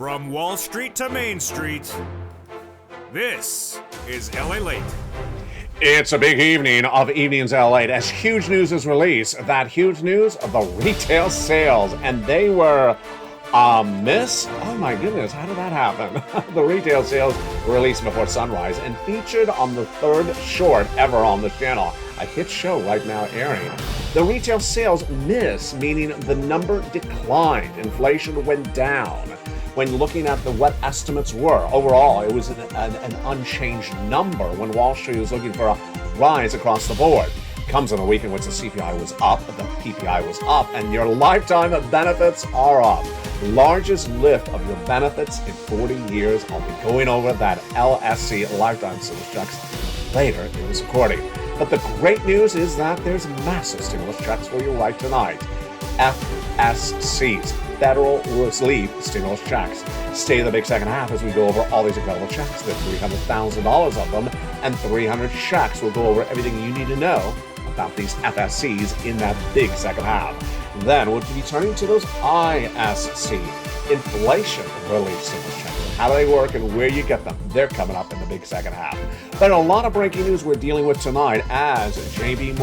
From Wall Street to Main Street, this is LALATE. It's a big evening of Evenings LA as huge news is released. That huge news of the retail sales, and they were a miss. Oh my goodness, how did that happen? The retail sales were released before sunrise and featured on the third short ever on the channel. A hit show right now airing. The retail sales miss, meaning the number declined. Inflation went down. When looking at what estimates were, overall, it was an unchanged number when Wall Street was looking for a rise across the board. Comes in a week in which the CPI was up, the PPI was up, and your lifetime benefits are up. Largest lift of your benefits in 40 years. I'll be going over that LSC lifetime stimulus checks later in this recording. But the great news is that there's massive stimulus checks for you right tonight. FSCs, Federal Relief Stimulus Checks. Stay in the big second half as we go over all these incredible checks. There's $300,000 of them, and 300 checks. We'll go over everything you need to know about these FSCs in that big second half. Then we'll be turning to those ISC, Inflation Relief Stimulus Checks. How do they work and where you get them? They're coming up in the big second half. But a lot of breaking news we're dealing with tonight as JP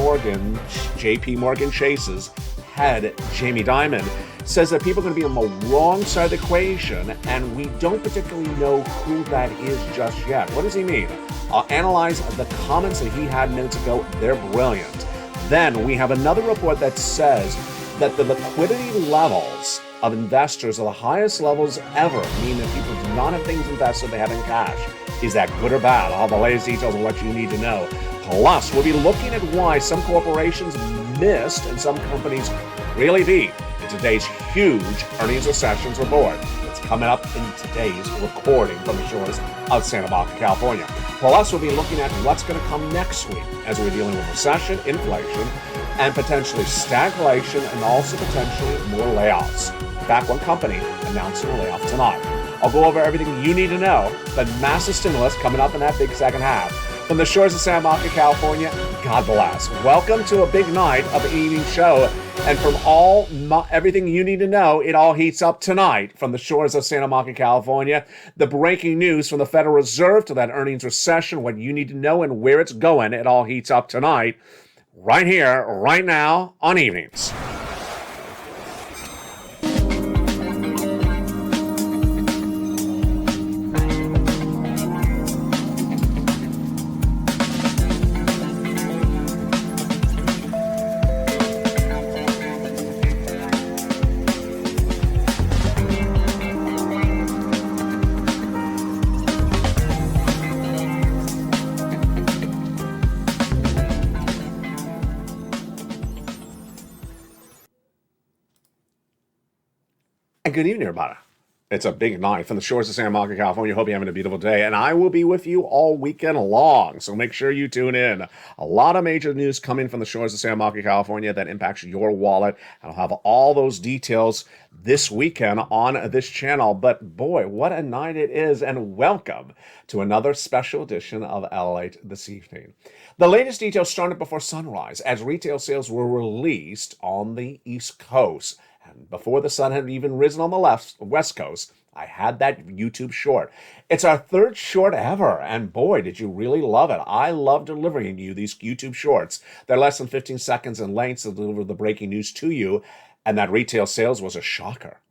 Morgan Chase's head, Jamie Dimon, says that people are going to be on the wrong side of the equation, and we don't particularly know who that is just yet. What does he mean? I'll analyze the comments that he had minutes ago. They're brilliant. Then we have another report that says that the liquidity levels of investors are the highest levels ever, meaning that people do not have things invested they have in cash. Is that good or bad? I'll have the latest details of what you need to know. Plus, we'll be looking at why some corporations missed and some companies really beat in today's huge earnings recessions report. It's coming up in today's recording from the shores of Santa Monica, California. Plus, we'll be looking at what's going to come next week as we're dealing with recession, inflation, and potentially stagflation, and also potentially more layoffs. In fact, one company announcing a layoff tonight. I'll go over everything you need to know. The massive stimulus coming up in that big second half. From the shores of Santa Monica, California, God bless. Welcome to a big night of the evening show. And from everything you need to know, it all heats up tonight from the shores of Santa Monica, California. The breaking news from the Federal Reserve to that earnings recession, what you need to know and where it's going, it all heats up tonight. Right here, right now, on Evenings. Good evening, everybody. It's a big night from the shores of Santa Monica, California. Hope you're having a beautiful day, and I will be with you all weekend long, so make sure you tune in. A lot of major news coming from the shores of Santa Monica, California that impacts your wallet, and I'll have all those details this weekend on this channel. But boy, what a night it is, and welcome to another special edition of LALATE this evening. The latest details started before sunrise as retail sales were released on the East Coast. And before the sun had even risen on the West Coast, I had that YouTube short. It's our third short ever, and boy, did you really love it. I love delivering you these YouTube shorts. They're less than 15 seconds in length to deliver the breaking news to you, and that retail sales was a shocker.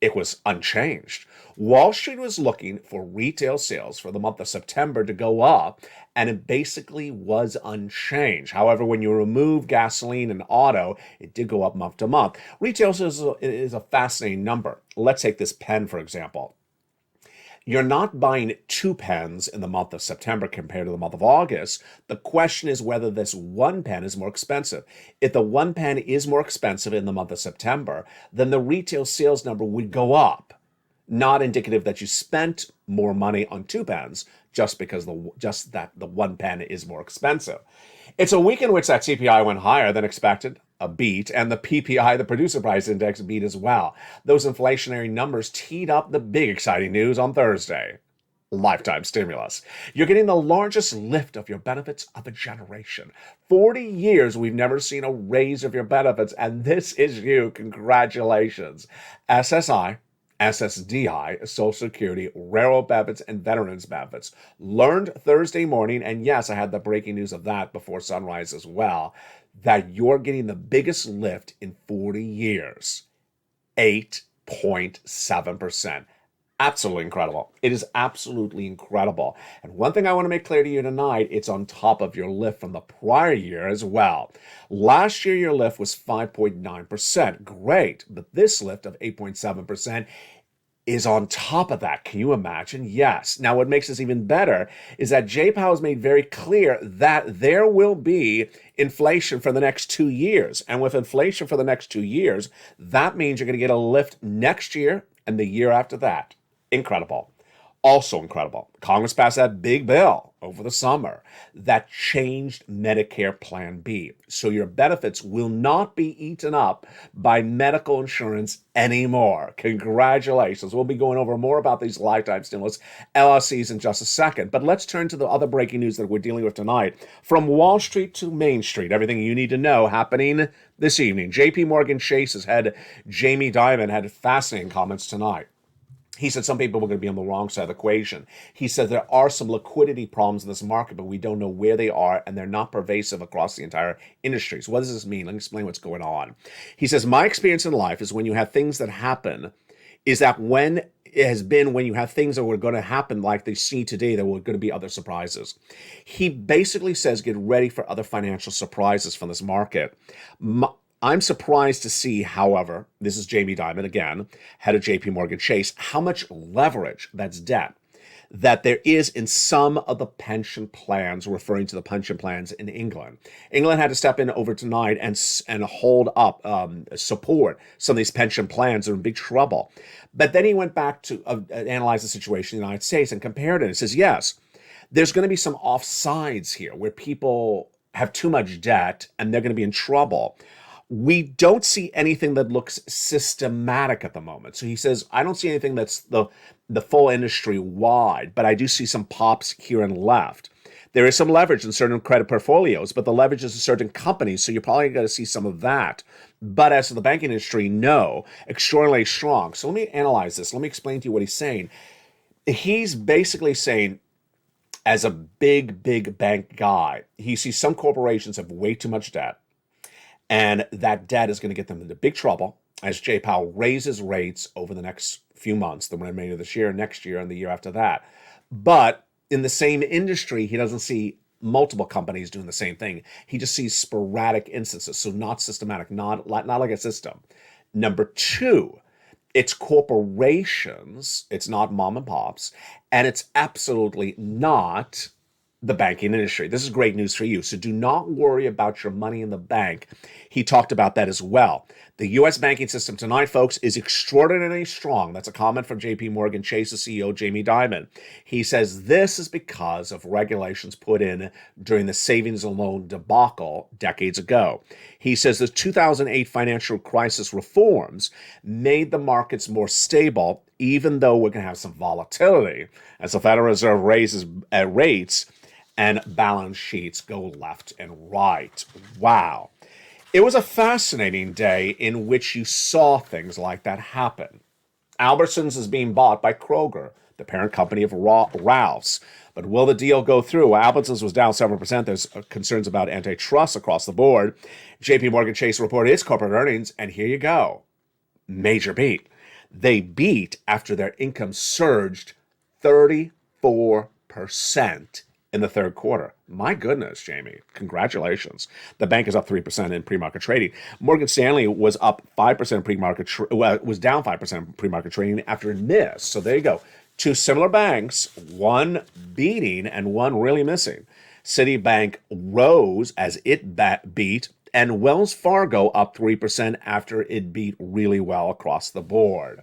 It was unchanged. Wall Street was looking for retail sales for the month of September to go up, and it basically was unchanged. However, when you remove gasoline and auto, it did go up month to month. Retail sales is a fascinating number. Let's take this pen, for example. You're not buying 2 pens in the month of September compared to the month of August. The question is whether this 1 pen is more expensive. If the 1 pen is more expensive in the month of September, then the retail sales number would go up. Not indicative that you spent more money on 2 pens just because the 1 pen is more expensive. It's a week in which that CPI went higher than expected, a beat, and the PPI, the Producer Price Index, beat as well. Those inflationary numbers teed up the big exciting news on Thursday. Lifetime stimulus. You're getting the largest lift of your benefits of a generation. 40 years we've never seen a raise of your benefits, and this is you. Congratulations. SSI, SSDI, Social Security, railroad benefits, and veterans benefits. Learned Thursday morning, and yes, I had the breaking news of that before sunrise as well, that you're getting the biggest lift in 40 years, 8.7%. Absolutely incredible. It is absolutely incredible. And one thing I want to make clear to you tonight, it's on top of your lift from the prior year as well. Last year, your lift was 5.9%. Great. But this lift of 8.7% is on top of that. Can you imagine? Yes. Now, what makes this even better is that Jay Powell has made very clear that there will be inflation for the next 2 years. And with inflation for the next 2 years, that means you're going to get a lift next year and the year after that. Incredible. Also incredible. Congress passed that big bill over the summer that changed Medicare Plan B. So your benefits will not be eaten up by medical insurance anymore. Congratulations. We'll be going over more about these lifetime stimulus LLCs in just a second. But let's turn to the other breaking news that we're dealing with tonight. From Wall Street to Main Street, everything you need to know happening this evening. JP Morgan Chase's head, Jamie Dimon, had fascinating comments tonight. He said some people were going to be on the wrong side of the equation. He said there are some liquidity problems in this market, but we don't know where they are, and they're not pervasive across the entire industry. So what does this mean? Let me explain what's going on. He says, my experience in life is when you have things that happen, is that when it has been when you have things that were going to happen like they see today, there were going to be other surprises. He basically says, get ready for other financial surprises from this market. I'm surprised to see, however, this is Jamie Dimon again, head of JP Morgan Chase, how much leverage, that's debt, that there is in some of the pension plans, referring to the pension plans in England. England had to step in over tonight and hold up, support some of these pension plans. They're in big trouble. But then he went back to analyze the situation in the United States and compared it. He says, yes, there's going to be some offsides here where people have too much debt and they're going to be in trouble. We don't see anything that looks systematic at the moment. So he says, I don't see anything that's the full industry wide, but I do see some pops here and left. There is some leverage in certain credit portfolios, but the leverage is in certain companies, so you're probably going to see some of that. But as to the banking industry, no, extraordinarily strong. So let me analyze this. Let me explain to you what he's saying. He's basically saying, as a big bank guy, he sees some corporations have way too much debt. And that debt is going to get them into big trouble as Jay Powell raises rates over the next few months, the remainder of this year, next year, and the year after that. But in the same industry, he doesn't see multiple companies doing the same thing. He just sees sporadic instances, so not systematic, not like a system. Number two, it's corporations, it's not mom and pops, and it's absolutely not the banking industry. This is great news for you. So do not worry about your money in the bank. He talked about that as well. The U.S. banking system tonight, folks, is extraordinarily strong. That's a comment from JP Morgan Chase's CEO, Jamie Dimon. He says this is because of regulations put in during the savings and loan debacle decades ago. He says the 2008 financial crisis reforms made the markets more stable, even though we're going to have some volatility as the Federal Reserve raises rates and balance sheets go left and right. Wow. It was a fascinating day in which you saw things like that happen. Albertsons is being bought by Kroger, the parent company of Ralph's. But will the deal go through? Albertsons was down 7%. There's concerns about antitrust across the board. JP Morgan Chase reported its corporate earnings, and here you go. Major beat. They beat after their income surged 34% in the third quarter. My goodness, Jamie. Congratulations. The bank is up 3% in pre-market trading. Morgan Stanley was up 5% in pre-market, was down 5% in pre-market trading after a miss. So there you go. Two similar banks, one beating and one really missing. Citibank rose as it beat, and Wells Fargo up 3% after it beat really well across the board.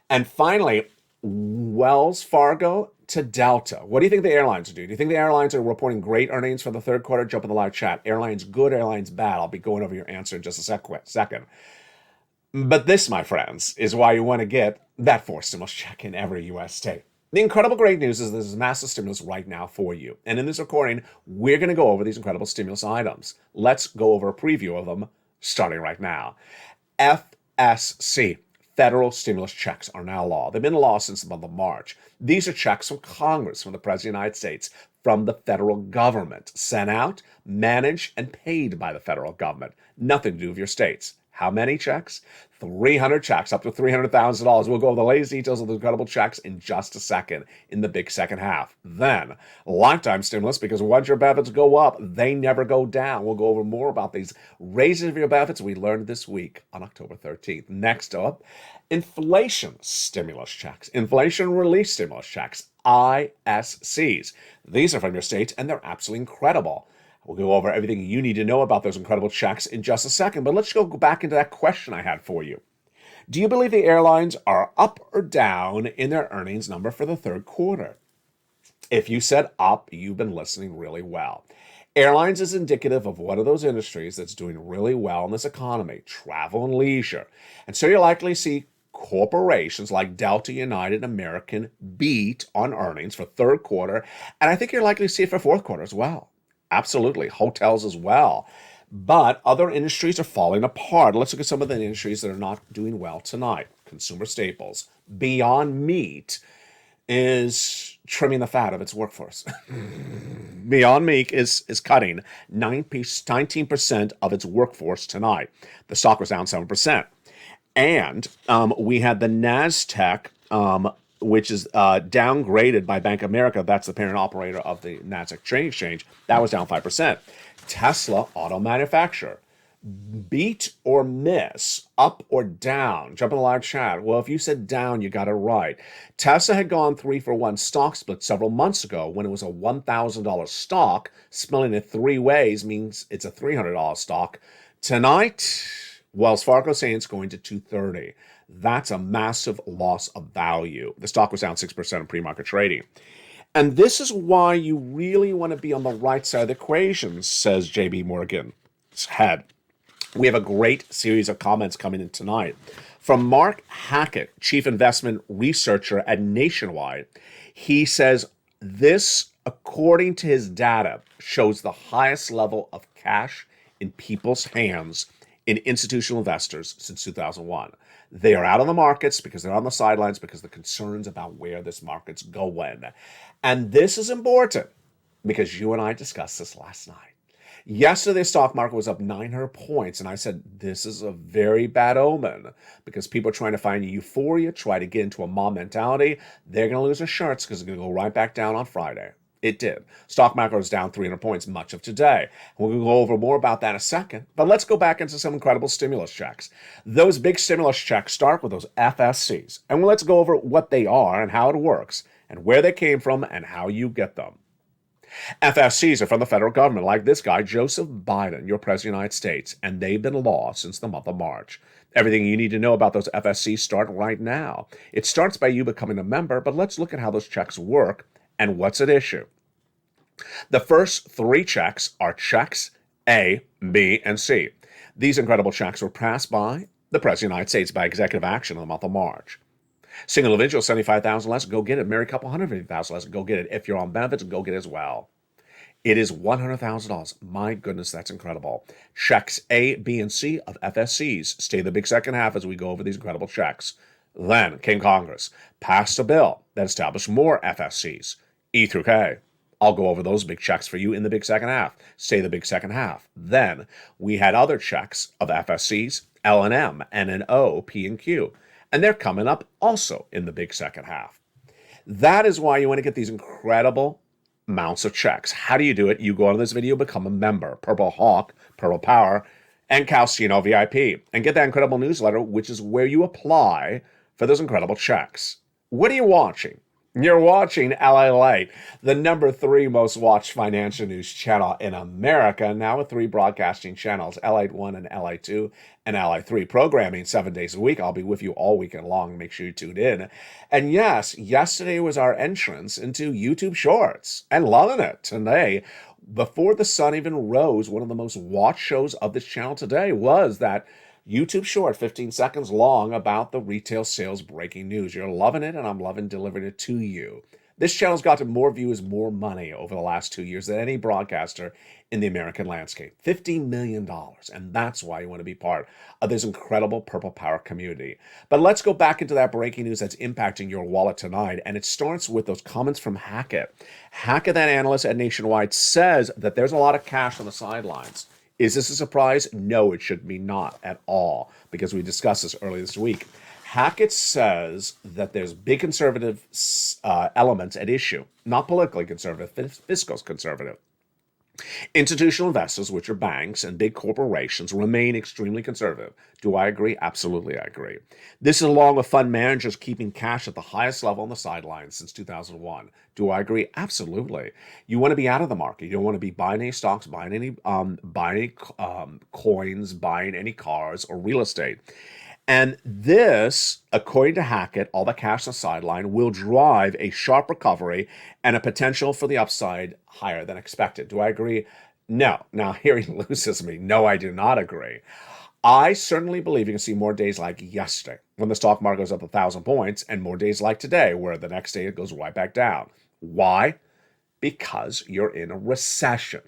And finally, Wells Fargo to Delta. What do you think the airlines do? Do you think the airlines are reporting great earnings for the third quarter? Jump in the live chat. Airlines good, airlines bad. I'll be going over your answer in just a second. But this, my friends, is why you want to get that forced stimulus check in every U.S. state. The incredible great news is there's massive stimulus right now for you. And in this recording, we're going to go over these incredible stimulus items. Let's go over a preview of them starting right now. FSC. Federal stimulus checks are now law. They've been law since the month of March. These are checks from Congress, from the President of the United States, from the federal government, sent out, managed, and paid by the federal government. Nothing to do with your states. How many checks? 300 checks, up to $300,000. We'll go over the latest details of the incredible checks in just a second in the big second half. Then, lifetime stimulus, because once your benefits go up, they never go down. We'll go over more about these raises of your benefits we learned this week on October 13th. Next up, inflation stimulus checks, inflation relief stimulus checks, ISCs. These are from your states, and they're absolutely incredible. We'll go over everything you need to know about those incredible checks in just a second, but let's go back into that question I had for you. Do you believe the airlines are up or down in their earnings number for the third quarter? If you said up, you've been listening really well. Airlines is indicative of one of those industries that's doing really well in this economy, travel and leisure. And so you'll likely see corporations like Delta, United, American beat on earnings for third quarter, and I think you're likely to see it for fourth quarter as well. Absolutely. Hotels as well. But other industries are falling apart. Let's look at some of the industries that are not doing well tonight. Consumer staples. Beyond Meat is trimming the fat of its workforce. Beyond Meat is cutting 19% of its workforce tonight. The stock was down 7%. And we had the NASDAQ, which is downgraded by Bank of America. That's the parent operator of the NASDAQ trading exchange. That was down 5%. Tesla, auto manufacturer. Beat or miss, up or down? Jump in the live chat. Well, if you said down, you got it right. Tesla had gone 3-for-1 stock split several months ago when it was a $1,000 stock. Splitting it three ways means it's a $300 stock. Tonight, Wells Fargo saying it's going to $230. That's a massive loss of value. The stock was down 6% in pre-market trading. And this is why you really want to be on the right side of the equation, says JB Morgan's head. We have a great series of comments coming in tonight. From Mark Hackett, Chief Investment Researcher at Nationwide, he says this, according to his data, shows the highest level of cash in people's hands in institutional investors since 2001. They are out of the markets because they're on the sidelines because of the concerns about where this market's going. And this is important because you and I discussed this last night. Yesterday, the stock market was up 900 points, and I said, this is a very bad omen because people are trying to find euphoria, try to get into a mob mentality. They're going to lose their shirts because it's going to go right back down on Friday. It did. Stock market was down 300 points much of today. We're going to go over more about that in a second, but let's go back into some incredible stimulus checks. Those big stimulus checks start with those FSCs, and let's go over what they are and how it works and where they came from and how you get them. FSCs are from the federal government, like this guy, Joseph Biden, your president of the United States, and they've been law since the month of March. Everything you need to know about those FSCs start right now. It starts by you becoming a member, but let's look at how those checks work and what's at issue. The first three checks are checks A, B, and C. These incredible checks were passed by the President of the United States by executive action in the month of March. Single individual, $75,000 less, go get it. Married couple, $150,000 less, go get it. If you're on benefits, go get it as well. It is $100,000. My goodness, that's incredible. Checks A, B, and C of FSCs. Stay the big second half as we go over these incredible checks. Then came Congress, passed a bill that established more FSCs, E through K. I'll go over those big checks for you in the big second half. Stay the big second half. Then we had other checks of FSCs, L and M, N and O, P and Q. And they're coming up also in the big second half. That is why you want to get these incredible amounts of checks. How do you do it? You go on this video, become a member, Purple Hawk, Purple Power, and Calcino VIP, and get that incredible newsletter, which is where you apply for those incredible checks. What are you watching? You're watching LALATE, the number 3 most watched financial news channel in America, now with 3 broadcasting channels, LA1 and LA2 and LA3, programming 7 days a week. I'll be with you all weekend long. Make sure you tune in. And yes, yesterday was our entrance into YouTube Shorts, and loving it. Today, before the sun even rose, one of the most watched shows of this channel today was that YouTube short, 15 seconds long, about the retail sales breaking news. You're loving it, and I'm loving delivering it to you. This channel's gotten more views, more money over the last 2 years than any broadcaster in the American landscape. $50 million. And that's why you want to be part of this incredible Purple Power community. But let's go back into that breaking news that's impacting your wallet tonight. And it starts with those comments from Hackett. Hackett, that analyst at Nationwide, says that there's a lot of cash on the sidelines. Is this a surprise? No, it should be not at all, because we discussed this earlier this week. Hackett says that there's big conservative elements at issue, not politically conservative, fiscal conservative. Institutional investors, which are banks and big corporations, remain extremely conservative. Do I agree? Absolutely, I agree. This is along with fund managers keeping cash at the highest level on the sidelines since 2001. Do I agree? Absolutely. You want to be out of the market. You don't want to be buying any stocks, buying any coins, buying any cars or real estate. And this, according to Hackett, all the cash on the sideline will drive a sharp recovery and a potential for the upside higher than expected. Do I agree? No. Now, here he loses me. No, I do not agree. I certainly believe you can see more days like yesterday when the stock market goes up 1,000 points and more days like today where the next day it goes right back down. Why? Because you're in a recession.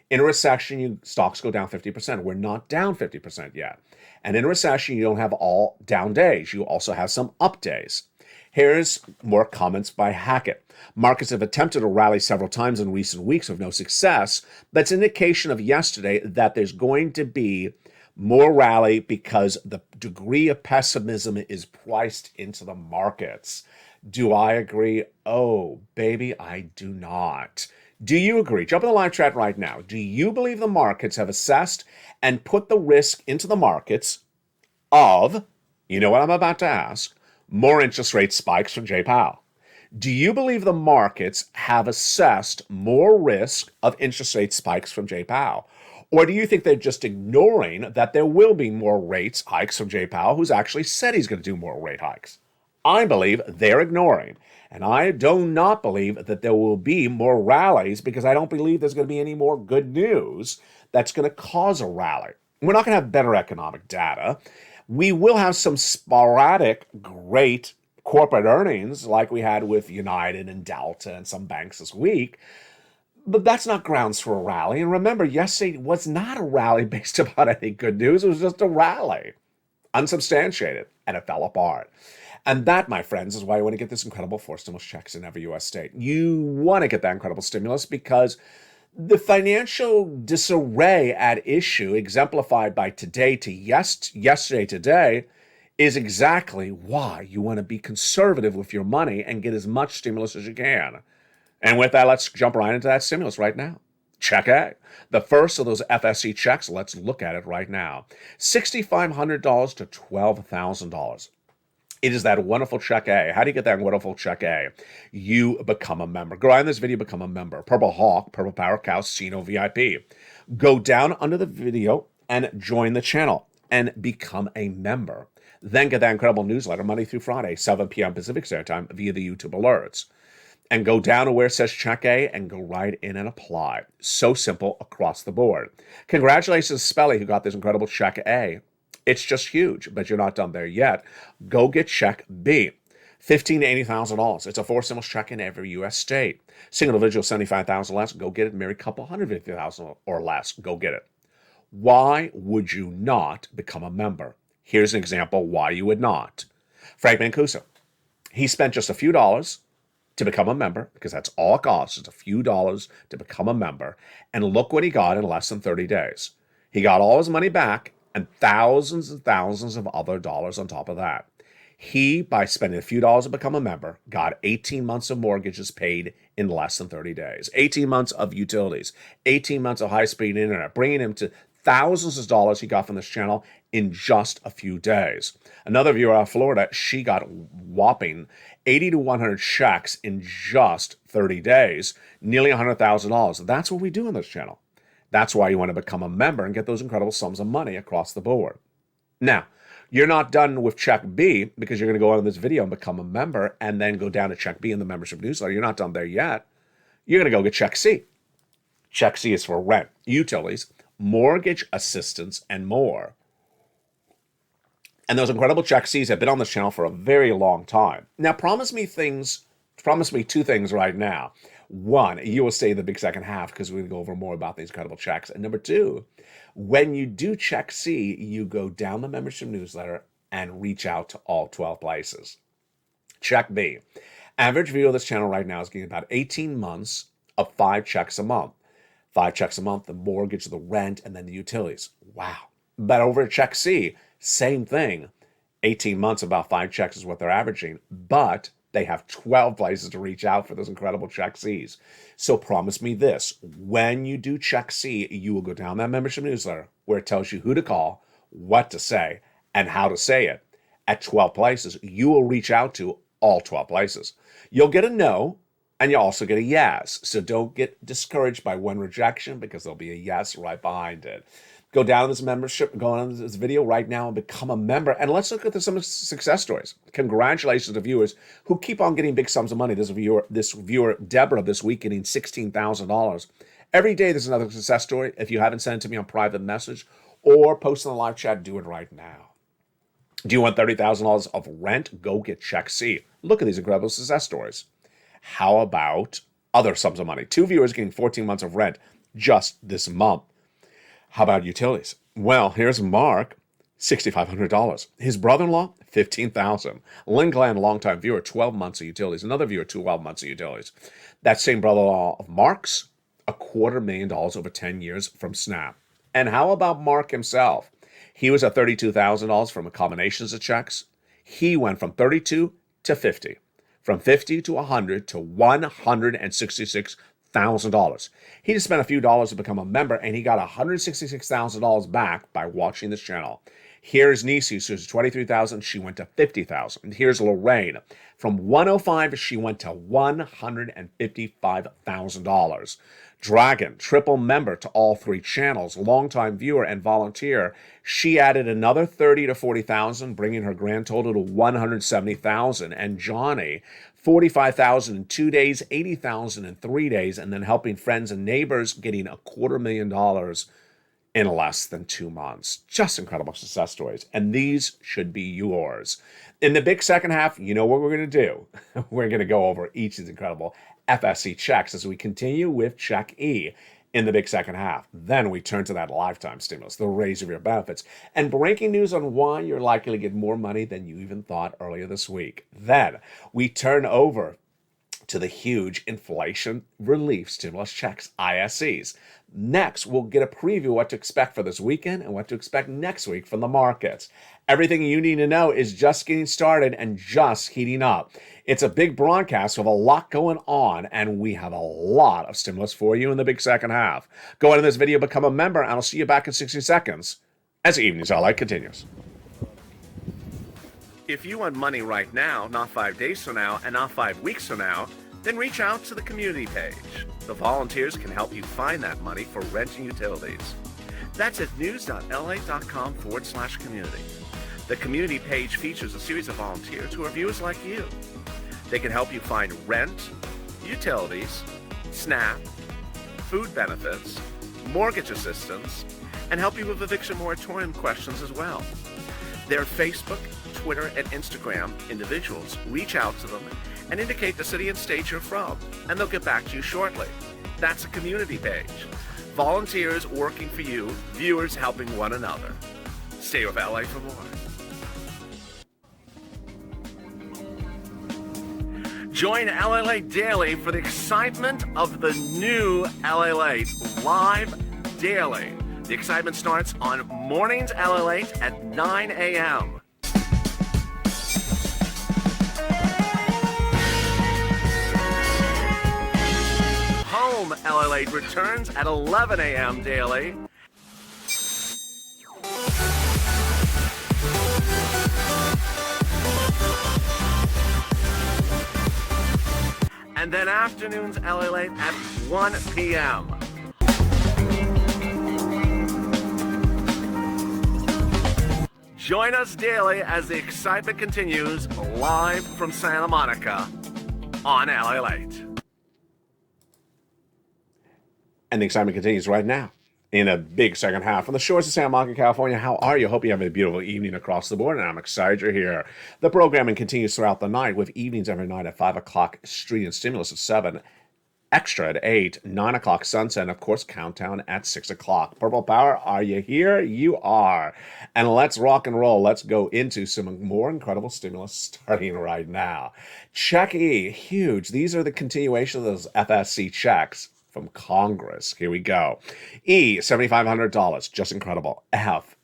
In a recession, stocks go down 50%. We're not down 50% yet. And in a recession, you don't have all down days. You also have some up days. Here's more comments by Hackett. Markets have attempted to rally several times in recent weeks with no success. That's an indication of yesterday that there's going to be more rally because the degree of pessimism is priced into the markets. Do I agree? Oh, baby, I do not. Do you agree? Jump in the live chat right now. Do you believe the markets have assessed and put the risk into the markets of, you know what I'm about to ask, more interest rate spikes from Jay Powell? Do you believe the markets have assessed more risk of interest rate spikes from Jay Powell? Or do you think they're just ignoring that there will be more rates hikes from Jay Powell, who's actually said he's going to do more rate hikes? I believe they're ignoring. And I do not believe that there will be more rallies because I don't believe there's going to be any more good news that's going to cause a rally. We're not going to have better economic data. We will have some sporadic great corporate earnings like we had with United and Delta and some banks this week. But that's not grounds for a rally. And remember, yesterday was not a rally based upon any good news. It was just a rally, unsubstantiated, and it fell apart. And that, my friends, is why you want to get this incredible 4 stimulus checks in every U.S. state. You want to get that incredible stimulus because the financial disarray at issue, exemplified by yesterday today, is exactly why you want to be conservative with your money and get as much stimulus as you can. And with that, let's jump right into that stimulus right now. Check A. The first of those FSC checks, let's look at it right now. $6,500 to $12,000. It is that wonderful check A. How do you get that wonderful check A? You become a member. Go on this video, become a member. Purple Hawk, Purple Power Casino VIP. Go down under the video and join the channel and become a member. Then get that incredible newsletter Monday through Friday, 7 p.m. Pacific Standard Time via the YouTube alerts. And go down to where it says check A and go right in and apply. So simple across the board. Congratulations to Spelly who got this incredible check A. It's just huge, but you're not done there yet. Go get check B. $15,000 to $80,000. It's a 4 stimulus check in every U.S. state. Single individual, $75,000 less. Go get it. Married couple, $150,000 or less. Go get it. Why would you not become a member? Here's an example why you would not. Frank Mancuso. He spent just a few dollars to become a member, because that's all it costs. It's a few dollars to become a member. And look what he got in less than 30 days. He got all his money back and thousands of other dollars on top of that. He, by spending a few dollars to become a member, got 18 months of mortgages paid in less than 30 days, 18 months of utilities, 18 months of high-speed internet, bringing him to thousands of dollars he got from this channel in just a few days. Another viewer out of Florida, she got whopping 80 to 100 checks in just 30 days, nearly $100,000. That's what we do on this channel. That's why you want to become a member and get those incredible sums of money across the board. Now, you're not done with check B because you're going to go on this video and become a member and then go down to check B in the membership newsletter. You're not done there yet. You're going to go get check C. Check C is for rent, utilities, mortgage assistance, and more. And those incredible check C's have been on this channel for a very long time. Now, promise me things Promise me two things right now. One, you will stay in the big second half because we're going to go over more about these incredible checks. And number two, when you do check C, you go down the membership newsletter and reach out to all 12 places. Check B. Average viewer of this channel right now is getting about 18 months of 5 checks a month. 5 checks a month, the mortgage, the rent, and then the utilities. Wow. But over at Check C, same thing. 18 months, about 5 checks is what they're averaging. But they have 12 places to reach out for those incredible Check Cs. So promise me this. When you do Check C, you will go down that membership newsletter where it tells you who to call, what to say, and how to say it. At 12 places, you will reach out to all 12 places. You'll get a no, and you'll also get a yes. So don't get discouraged by one rejection because there'll be a yes right behind it. Go down to this membership, go on this video right now and become a member. And let's look at some success stories. Congratulations to viewers who keep on getting big sums of money. This viewer, Deborah, this week getting $16,000. Every day there's another success story. If you haven't sent it to me on private message or post in the live chat, do it right now. Do you want $30,000 of rent? Go get Check C. Look at these incredible success stories. How about other sums of money? 2 viewers getting 14 months of rent just this month. How about utilities? Well, here's Mark, $6,500. His brother-in-law, $15,000. Lynn Glenn, longtime viewer, 12 months of utilities. Another viewer, 12 months of utilities. That same brother-in-law of Mark's, $250,000 over 10 years from Snap. And how about Mark himself? He was at $32,000 from a combinations of checks. He went from 32 to 50, from 50 to 100 to $166,000. He just spent a few dollars to become a member, and he got $166,000 back by watching this channel. Here's Nisi, who's $23,000. She went to $50,000. Here's Lorraine. From $105,000, she went to $155,000. Dragon, triple member to all 3 channels, longtime viewer and volunteer. She added another $30,000 to $40,000, bringing her grand total to $170,000. And Johnny, $45,000 in 2 days, $80,000 in 3 days, and then helping friends and neighbors, getting $250,000 in less than 2 months. Just incredible success stories. And these should be yours. In the big second half, you know what we're going to do. We're going to go over each of these incredible FSC checks as we continue with Check E in the big second half. Then we turn to that lifetime stimulus, the raise of your benefits, and breaking news on why you're likely to get more money than you even thought earlier this week. Then we turn over to the huge inflation relief stimulus checks, ISCs. Next, we'll get a preview of what to expect for this weekend and what to expect next week from the markets. Everything you need to know is just getting started and just heating up. It's a big broadcast with a lot going on, and we have a lot of stimulus for you in the big second half. Go into this video, become a member, and I'll see you back in 60 seconds as Evenings LA continues. If you want money right now, not 5 days from now, and not 5 weeks from now, then reach out to the community page. The volunteers can help you find that money for rent and utilities. That's at news.la.com/community. The community page features a series of volunteers who are viewers like you. They can help you find rent, utilities, SNAP, food benefits, mortgage assistance, and help you with eviction moratorium questions as well. Their Facebook, Twitter, and Instagram individuals reach out to them and indicate the city and state you're from, and they'll get back to you shortly. That's a community page. Volunteers working for you, viewers helping one another. Stay with LA for more. Join LALATE Daily for the excitement of the new LALATE live daily. The excitement starts on mornings LALATE at 9 a.m. Home LALATE returns at 11 a.m. daily. And then afternoons LALATE at 1 p.m. Join us daily as the excitement continues live from Santa Monica on LALATE. And the excitement continues right now in a big second half. From the shores of Santa Monica, California, how are you? Hope you have a beautiful evening across the board, and I'm excited you're here. The programming continues throughout the night with evenings every night at 5 o'clock, Street and Stimulus at 7, Extra at 8, 9 o'clock Sunset, and of course, Countdown at 6 o'clock. Purple Power, are you here? You are. And let's rock and roll. Let's go into some more incredible stimulus starting right now. Check E, huge. These are the continuation of those FSC checks from Congress. Here we go. E, $7,500, just incredible. F,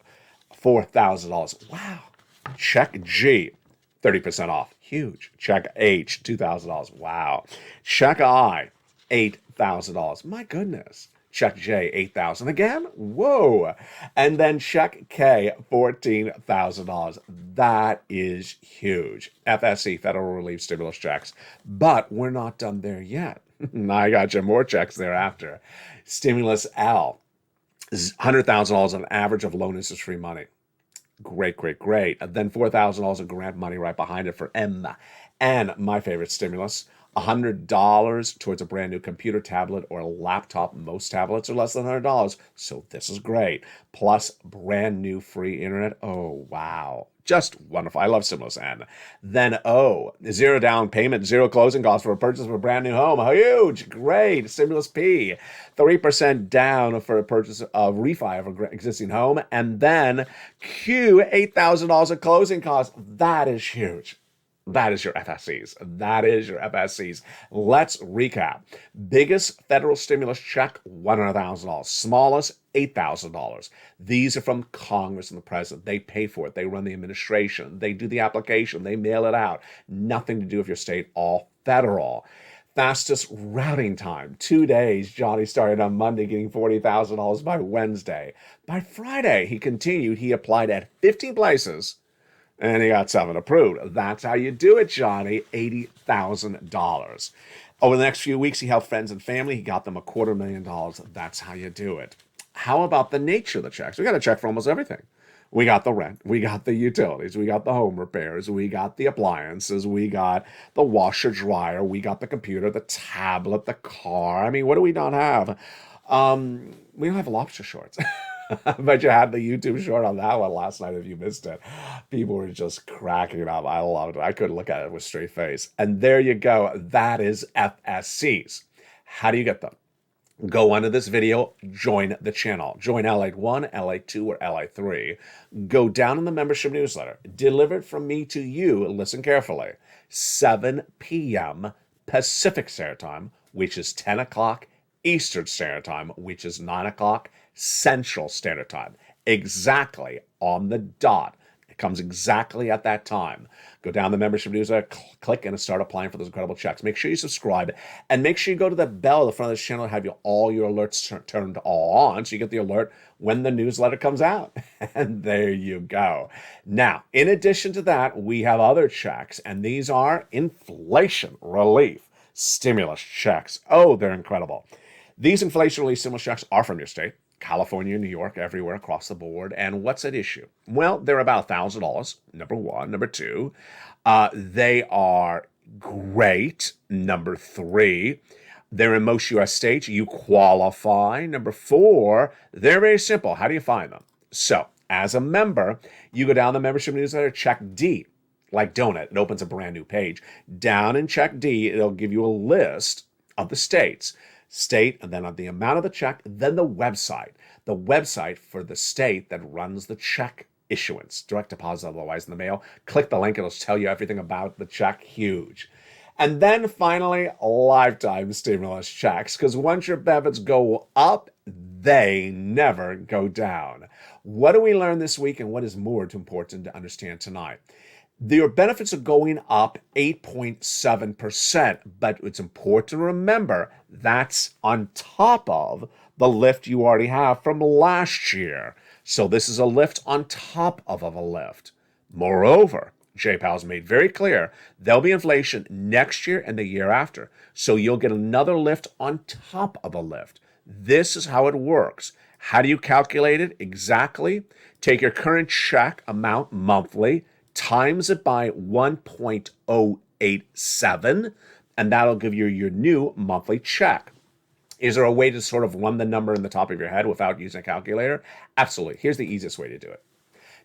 $4,000. Wow. Check G, 30% off. Huge. Check H, $2,000. Wow. Check I, $8,000. My goodness. Check J, $8,000 again. Whoa. And then check K, $14,000. That is huge. FSC, Federal Relief Stimulus checks. But we're not done there yet. I got you more checks thereafter. Stimulus L, $100,000 on average of loan interest-free money. Great, great, great. And then $4,000 of grant money right behind it for M. And my favorite stimulus, $100 towards a brand new computer, tablet, or laptop. Most tablets are less than $100, so this is great. Plus brand new free internet. Oh, wow. Just wonderful. I love stimulus N. Then O, 0 down payment, 0 closing costs for a purchase of a brand new home. Huge. Great. Stimulus P, 3% down for a purchase of refi of an existing home. And then Q, $8,000 of closing costs. That is huge. That is your FSCs. That is your FSCs. Let's recap. Biggest federal stimulus check, $100,000. Smallest, $8,000. These are from Congress and the president. They pay for it. They run the administration. They do the application. They mail it out. Nothing to do with your state, all federal. Fastest routing time, 2 days. Johnny started on Monday getting $40,000 by Wednesday. By Friday, he continued. He applied at 15 places, and he got 7 approved. That's how you do it, Johnny. $80,000. Over the next few weeks, he helped friends and family. He got them $250,000. That's how you do it. How about the nature of the checks? We got a check for almost everything. We got the rent. We got the utilities. We got the home repairs. We got the appliances. We got the washer, dryer. We got the computer, the tablet, the car. I mean, what do we not have? We don't have lobster shorts. But you had the YouTube short on that one last night if you missed it. People were just cracking up. I loved it. I couldn't look at it with a straight face. And there you go. That is FSCs. How do you get them? Go under this video, join the channel. Join LALATE 1, LALATE 2, or LALATE 3. Go down in the membership newsletter. Delivered from me to you, listen carefully, 7 p.m. Pacific Standard Time, which is 10 o'clock Eastern Standard Time, which is 9 o'clock Central Standard Time. Exactly on the dot. It comes exactly at that time. Go down the membership newsletter, click, and start applying for those incredible checks. Make sure you subscribe, and make sure you go to the bell at the front of this channel and have all your alerts turned all on, so you get the alert when the newsletter comes out. And there you go. Now, in addition to that, we have other checks, and these are inflation relief stimulus checks. Oh, they're incredible. These inflation relief stimulus checks are from your state. California, New York, everywhere across the board. And what's at issue? Well, they're about $1,000, number one. Number two, they are great. Number three, they're in most U.S. states. You qualify. Number four, they're very simple. How do you find them? So, as a member, you go down the membership newsletter, check D, like donut. It opens a brand new page. Down in check D, it'll give you a list of the states. State, and then on the amount of the check, then the website for the state that runs the check issuance, direct deposit, otherwise in the mail. Click the link, it'll tell you everything about the check. Huge. And then finally, lifetime stimulus checks, because once your benefits go up, they never go down. What do we learn this week, and what is more important to understand tonight? Your benefits are going up 8.7%, but it's important to remember that's on top of the lift you already have from last year. So this is a lift on top of a lift. Moreover, J-PAL's made very clear there'll be inflation next year and the year after. So you'll get another lift on top of a lift. This is how it works. How do you calculate it exactly? Take your current check amount monthly, times it by 1.087, and that'll give you your new monthly check. Is there a way to sort of run the number in the top of your head without using a calculator? Absolutely. Here's the easiest way to do it.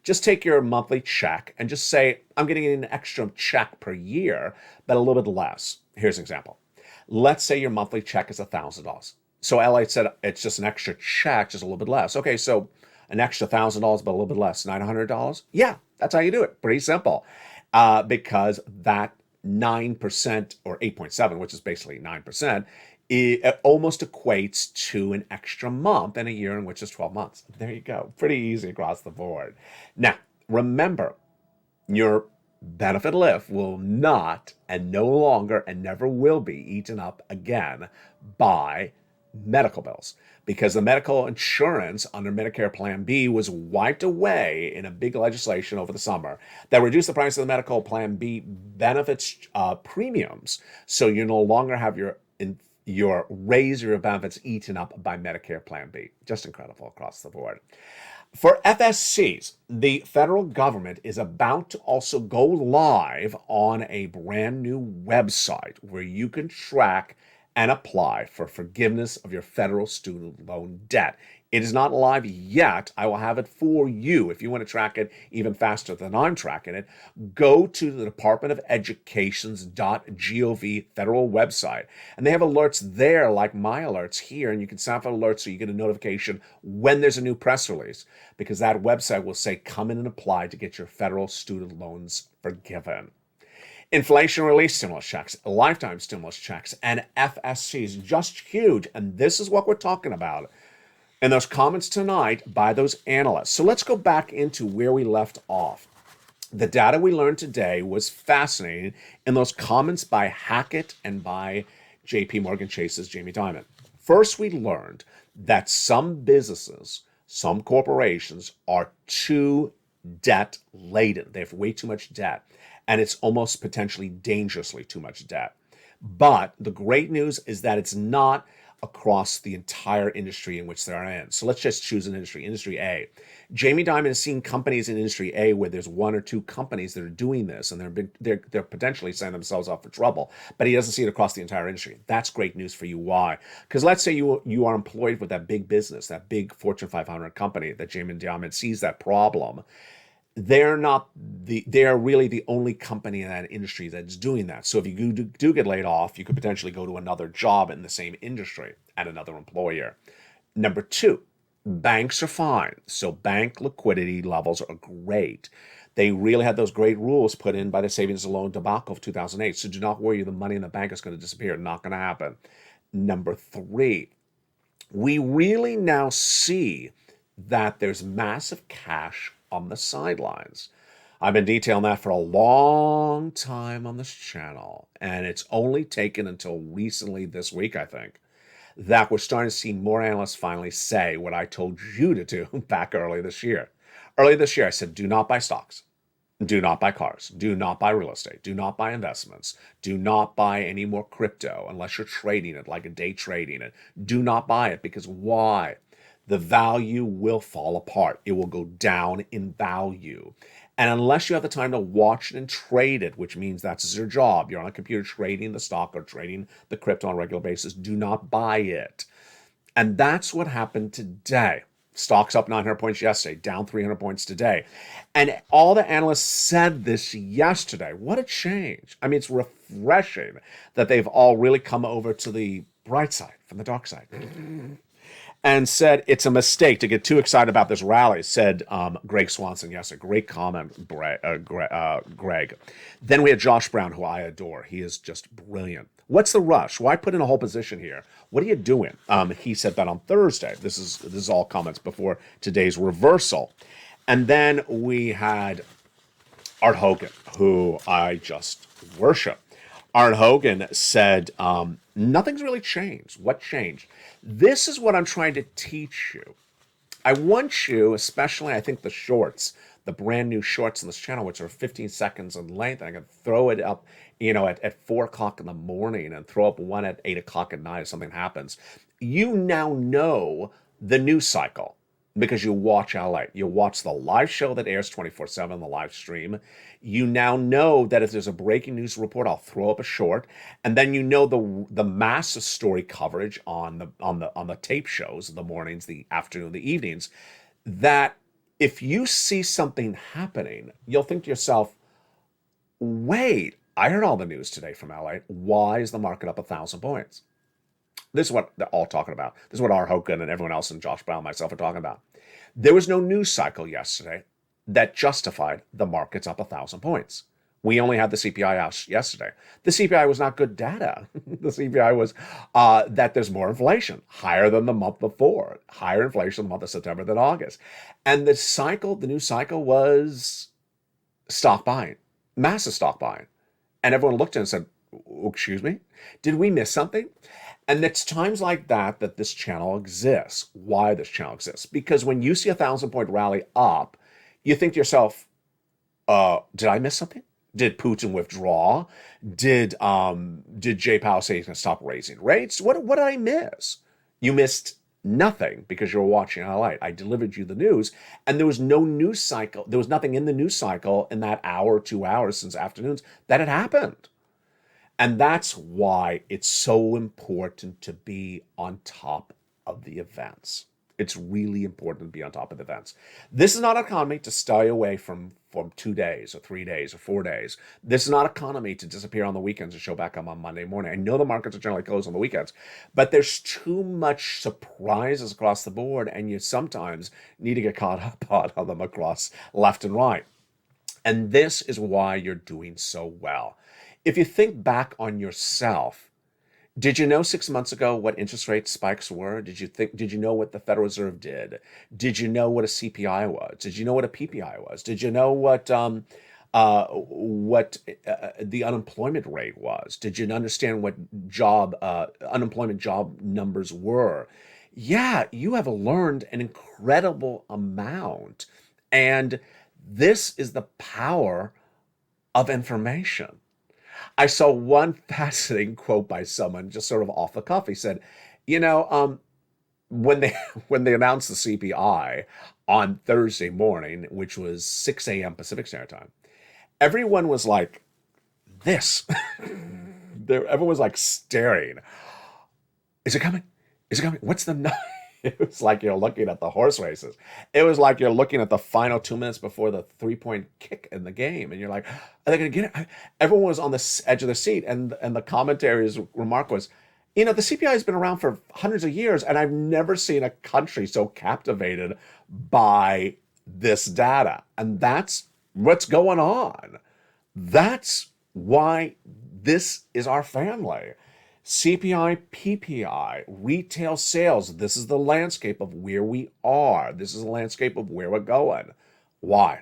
Just take your monthly check and just say, I'm getting an extra check per year, but a little bit less. Here's an example. Let's say your monthly check is $1,000. So LALATE said it's just an extra check, just a little bit less. Okay, so an extra $1,000, but a little bit less, $900? Yeah, that's how you do it. Pretty simple. Because that 9% or 8.7, which is basically 9%, it almost equates to an extra month in a year, in which is 12 months. There you go. Pretty easy across the board. Now, remember, your benefit lift will not and no longer and never will be eaten up again by medical bills, because the medical insurance under Medicare Plan B was wiped away in a big legislation over the summer that reduced the price of the medical Plan B benefits premiums. So you no longer have your raise your benefits eaten up by Medicare Plan B. Just incredible across the board. For FSCs, the federal government is about to also go live on a brand new website where you can track and apply for forgiveness of your federal student loan debt. It is not live yet. I will have it for you. If you want to track it even faster than I'm tracking it, go to the Department of Education's.gov federal website. And they have alerts there like my alerts here, and you can sign up for alerts so you get a notification when there's a new press release, because that website will say come in and apply to get your federal student loans forgiven. Inflation relief stimulus checks, lifetime stimulus checks, and FSCs, just huge. And this is what we're talking about in those comments tonight by those analysts. So let's go back into where we left off. The data we learned today was fascinating in those comments by Hackett and by JP Morgan Chase's Jamie Dimon. First, we learned that some businesses, some corporations are too debt laden. They have way too much debt, and it's almost potentially dangerously too much debt. But the great news is that it's not across the entire industry in which they're in. So let's just choose an industry, industry A. Jamie Dimon has seen companies in industry A where there's one or two companies that are doing this, and they're potentially setting themselves up for trouble, but he doesn't see it across the entire industry. That's great news for you. Why? Because let's say you are employed with that big business, that big Fortune 500 company that Jamie Dimon sees that problem. They're really the only company in that industry that's doing that. So if you do get laid off, you could potentially go to another job in the same industry at another employer. Number two, banks are fine. So bank liquidity levels are great. They really had those great rules put in by the savings and loan debacle of 2008. So do not worry, the money in the bank is going to disappear. Not going to happen. Number three, we really now see that there's massive cash on the sidelines. I've been detailing that for a long time on this channel, and it's only taken until recently this week, I think, that we're starting to see more analysts finally say what I told you to do back early this year. Early this year, I said, do not buy stocks. Do not buy cars. Do not buy real estate. Do not buy investments. Do not buy any more crypto unless you're trading it, like a day trading it. Do not buy it, because why? The value will fall apart. It will go down in value. And unless you have the time to watch it and trade it, which means that's your job, you're on a computer trading the stock or trading the crypto on a regular basis, do not buy it. And that's what happened today. Stocks up 900 points yesterday, down 300 points today. And all the analysts said this yesterday. What a change. I mean, it's refreshing that they've all really come over to the bright side from the dark side. And said it's a mistake to get too excited about this rally, said Greg Swanson yesterday. Great comment, Greg. Then we had Josh Brown, who I adore. He is just brilliant. What's the rush? Why put in a whole position here? What are you doing? He said that on Thursday. This is all comments before today's reversal. And then we had Art Hogan, who I just worship. Art Hogan said, nothing's really changed. What changed? This is what I'm trying to teach you. I want you, especially I think the shorts, the brand new shorts on this channel, which are 15 seconds in length, and I can throw it up, at 4 o'clock in the morning and throw up one at 8 o'clock at night if something happens. You now know the news cycle. because you watch LA. You watch the live show that airs 24/7, the live stream. You now know that if there's a breaking news report, I'll throw up a short, and then you know the massive story coverage on the tape shows, the mornings, the afternoon, the evenings. That if you see something happening, you'll think to yourself, "Wait, I heard all the news today from LA. Why is the market up 1,000 points?" This is what they're all talking about. This is what R. Hogan and everyone else and Josh Brown and myself are talking about. There was no news cycle yesterday that justified the markets up 1,000 points. We only had the CPI out yesterday. The CPI was not good data. The CPI was that there's more inflation, higher than the month before, higher inflation in the month of September than August. And the new cycle was stock buying, massive stock buying. And everyone looked at it and said, "Excuse me, did we miss something?" And it's times like that that this channel exists. Why this channel exists? Because when you see 1,000 point rally up, you think to yourself, did I miss something? Did Putin withdraw? Did Jay Powell say he's going to stop raising rates? What did I miss? You missed nothing because you were watching LALATE. I delivered you the news, and there was no news cycle. There was nothing in the news cycle in that hour, 2 hours since afternoons that had happened. And that's why it's so important to be on top of the events. It's really important to be on top of the events. This is not an economy to stay away from 2 days or 3 days or 4 days. This is not an economy to disappear on the weekends and show back up on Monday morning. I know the markets are generally closed on the weekends, but there's too much surprises across the board, and you sometimes need to get caught up on them across left and right. And this is why you're doing so well. If you think back on yourself, did you know 6 months ago what interest rate spikes were? Did you know what the Federal Reserve did? Did you know what a CPI was? Did you know what a PPI was? Did you know what the unemployment rate was? Did you understand what unemployment job numbers were? Yeah, you have learned an incredible amount. And this is the power of information. I saw one fascinating quote by someone just sort of off the cuff. He said, when they when they announced the CPI on Thursday morning, which was 6 a.m. Pacific Standard Time, everyone was like this. Everyone was like staring. Is it coming? Is it coming? What's the number? It was like you're looking at the horse races. It was like you're looking at the final 2 minutes before the 3-point kick in the game. And you're like, are they going to get it? Everyone was on the edge of their seat. And the commentary's remark was, the CPI has been around for hundreds of years, and I've never seen a country so captivated by this data. And that's what's going on. That's why this is our family. CPI, PPI, retail sales. This is the landscape of where we are. This is the landscape of where we're going. Why?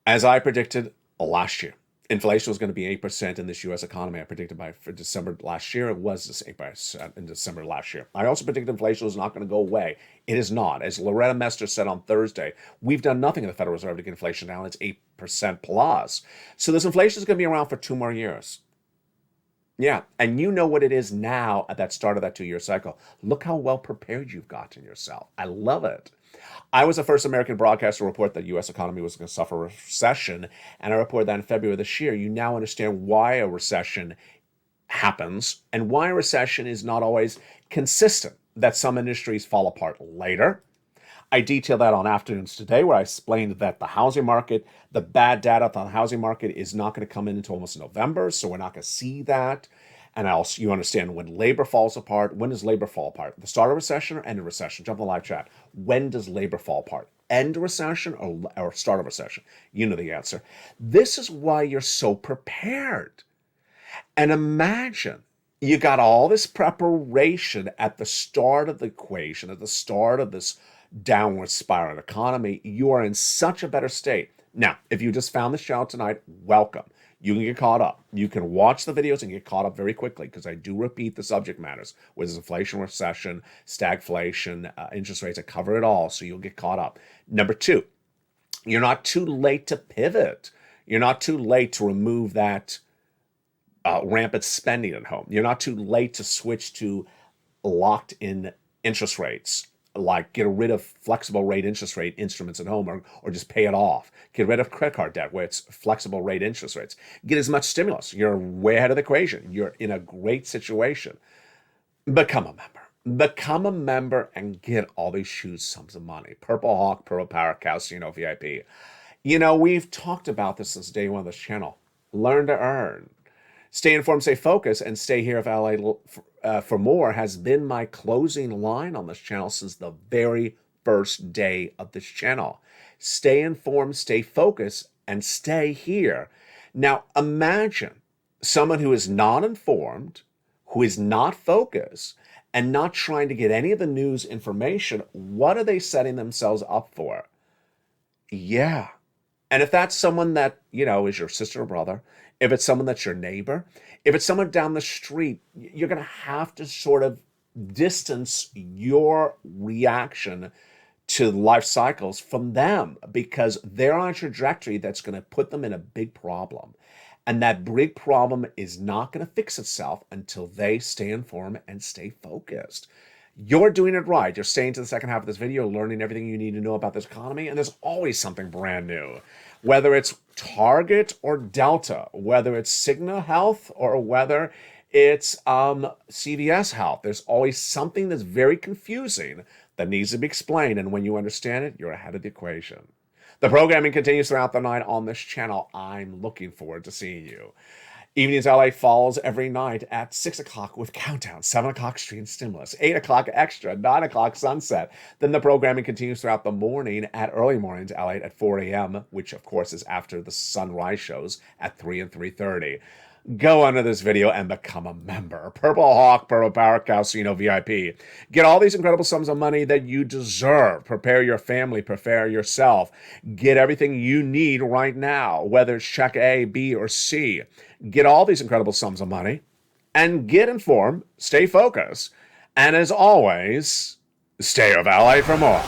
As I predicted last year, inflation was going to be 8% in this U.S. economy. I predicted for December last year. It was this 8% in December last year. I also predicted inflation was not going to go away. It is not. As Loretta Mester said on Thursday, we've done nothing in the Federal Reserve to get inflation down. It's 8% plus. So this inflation is going to be around for 2 more years. Yeah, and you know what it is now at that start of that 2-year cycle. Look how well prepared you've gotten yourself. I love it. I was the first American broadcaster to report that the U.S. economy was going to suffer a recession, and I reported that in February of this year. You now understand why a recession happens and why a recession is not always consistent, that some industries fall apart later. I detailed that on Afternoons Today, where I explained that the housing market, the bad data on the housing market is not going to come in until almost November, so we're not going to see that. And also, you understand when labor falls apart. When does labor fall apart? The start of recession or end of recession? Jump in the live chat. When does labor fall apart? End of recession or start of recession? You know the answer. This is why you're so prepared. And imagine you got all this preparation at the start of the equation, at the start of this downward spiral economy. You are in such a better state. Now, if you just found this channel tonight, welcome. You can get caught up. You can watch the videos and get caught up very quickly because I do repeat the subject matters, whether it's inflation, recession, stagflation, interest rates. I cover it all, so you'll get caught up. Number 2, you're not too late to pivot. You're not too late to remove that rampant spending at home. You're not too late to switch to locked in interest rates. like get rid of flexible rate interest rate instruments at home, or just pay it off. Get rid of credit card debt where it's flexible rate interest rates. Get as much stimulus. You're way ahead of the equation. You're in a great situation. Become a member. Become a member and get all these huge sums of money. Purple Hawk, Purple Power, Casino VIP. You know, we've talked about this since day one of this channel. Learn to earn. Stay informed, stay focused, and stay here if LA for more has been my closing line on this channel since the very first day of this channel. Stay informed, stay focused, and stay here. Now, imagine someone who is not informed, who is not focused, and not trying to get any of the news information. What are they setting themselves up for? Yeah. And if that's someone that, you know, is your sister or brother, if it's someone that's your neighbor, if it's someone down the street, you're going to have to sort of distance your reaction to life cycles from them, because they're on a trajectory that's going to put them in a big problem. And that big problem is not going to fix itself until they stay informed and stay focused. You're doing it right. You're staying to the second half of this video, learning everything you need to know about this economy, and there's always something brand new. Whether it's Target or Delta, whether it's Cigna Health or whether it's CVS Health, there's always something that's very confusing that needs to be explained, and when you understand it, you're ahead of the equation. The programming continues throughout the night on this channel. I'm looking forward to seeing you. Evenings LA falls every night at 6 o'clock with Countdown, 7 o'clock Stream Stimulus, 8 o'clock Extra, 9 o'clock Sunset. Then the programming continues throughout the morning at Early Mornings LA at 4 a.m., which of course is after the sunrise shows at 3 and 3:30. Go under this video and become a member. Purple Hawk, Purple Power, Casino VIP. Get all these incredible sums of money that you deserve. Prepare your family, prepare yourself. Get everything you need right now, whether it's check A, B, or C. Get all these incredible sums of money and get informed, stay focused, and as always, stay of LA for more.